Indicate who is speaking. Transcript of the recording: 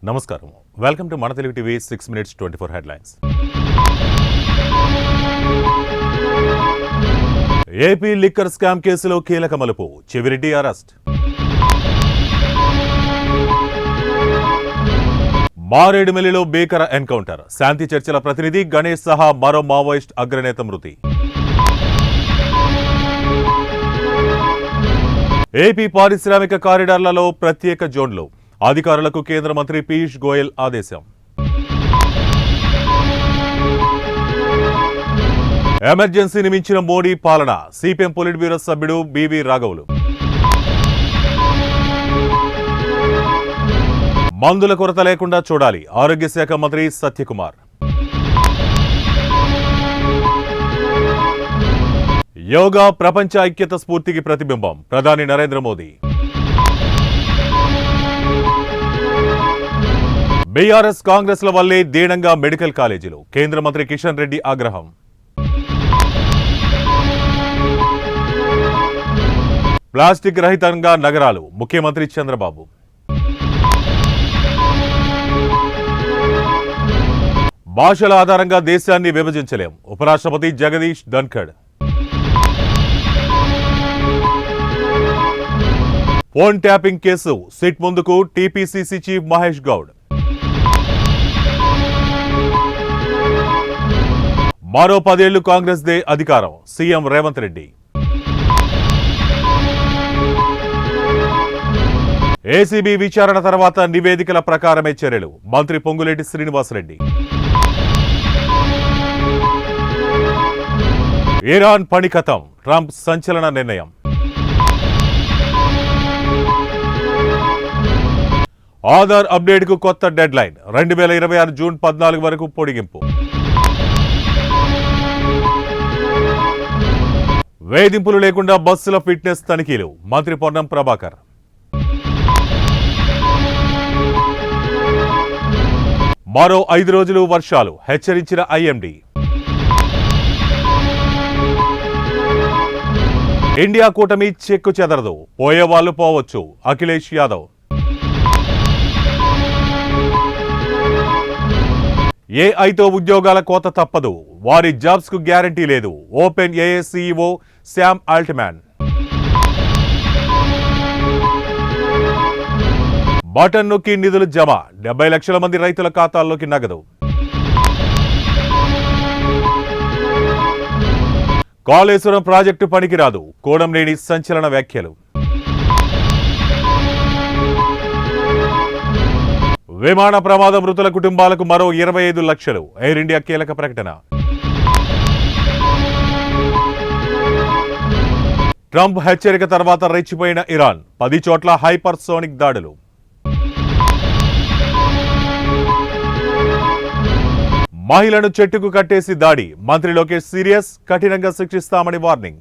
Speaker 1: నమస్కారం. Welcome to మన Telugu TV 6 minutes 24 headlines. AP liquor scam కేసులో కీలక మలుపు, చెవిరెడ్డి అరెస్ట్. మారేడుమిల్లిలో భీకర ఎన్కౌంటర్, శాంతి చర్చల ప్రతినిధి గణేష్ సహా మరో మావోయిస్ట్ అగ్రనేత మృతి. ఏపీ పారిశ్రామిక కారిడార్లలో ప్రత్యేక జోన్లు, అధికారులకు కేంద్ర మంత్రి పీయూష్ గోయల్ ఆదేశం. ఎమర్జెన్సీని మించిన మోడీ పాలన, సిపిఎం పొలిట్ బ్యూరో సభ్యుడు బివి రాఘవులు. మందుల కొరత లేకుండా చూడాలి, ఆరోగ్య శాఖ మంత్రి సత్యకుమార్. యోగా ప్రపంచ ఐక్యత స్ఫూర్తికి ప్రతిబింబం, ప్రధాని నరేంద్ర మోదీ. బీఆర్ఎస్ కాంగ్రెస్ల వల్లే దీనంగా మెడికల్ కాలేజీలు, కేంద్ర మంత్రి కిషన్ రెడ్డి ఆగ్రహం. ప్లాస్టిక్ రహితంగా నగరాలు, ముఖ్యమంత్రి చంద్రబాబు. భాషల ఆధారంగా దేశాన్ని విభజించలేం, ఉపరాష్ట్రపతి Jagadish Dhankhar. Phone tapping case, SIT ముందుకు టీపీసీసీ చీఫ్ మహేష్ గౌడ్. మరో 10 ఏళ్లు కాంగ్రెస్ దే అధికారం, సీఎం రేవంత్ రెడ్డి. ఏసీబీ విచారణ తర్వాత నివేదికల ప్రకారమే చర్యలు, మంత్రి పొంగులేటి శ్రీనివాసరెడ్డి. ఇరాన్ పని ఖతం, ట్రంప్ సంచలన నిర్ణయం. ఆధార్ అప్డేట్కు కొత్త డెడ్ లైన్, 2026 జూన్ 14 వరకు పొడిగింపు. వేధింపులు లేకుండా బస్సుల ఫిట్నెస్ తనిఖీలు, మంత్రి పొన్నం ప్రభాకర్. మరో 5 రోజులు వర్షాలు, హెచ్చరించిన ఐఎండీ. ఇండియా కూటమి చెక్కు చెదరదు, పోయేవాళ్లు పోవచ్చు, అఖిలేష్ యాదవ్. ఏఐతో ఉద్యోగాల కోత తప్పదు, వారి జాబ్స్ కు గ్యారంటీ లేదు, ఓపెన్ ఏఏ సీఈఓ శామ్ ఆల్ట్మాన్. బటన్ నొక్కి నిధులు జమ, 70 లక్షల మంది రైతుల ఖాతాల్లోకి నగదు. కాళేశ్వరం ప్రాజెక్టు పనికిరాదు, కోడంనేని సంచలన వ్యాఖ్యలు. విమాన ప్రమాద మృతుల కుటుంబాలకు మరో 25 లక్షలు, ఎయిర్ ఇండియా కీలక ప్రకటన. ట్రంప్ హెచ్చరిక తర్వాత రెచ్చిపోయిన ఇరాన్, 10 చోట్ల హైపర్సోనిక్ దాడులు. మహిళను చెట్టుకు కట్టేసి దాడి, మంత్రి లోకేష్ సీరియస్, కఠినంగా శిక్షిస్తామని వార్నింగ్.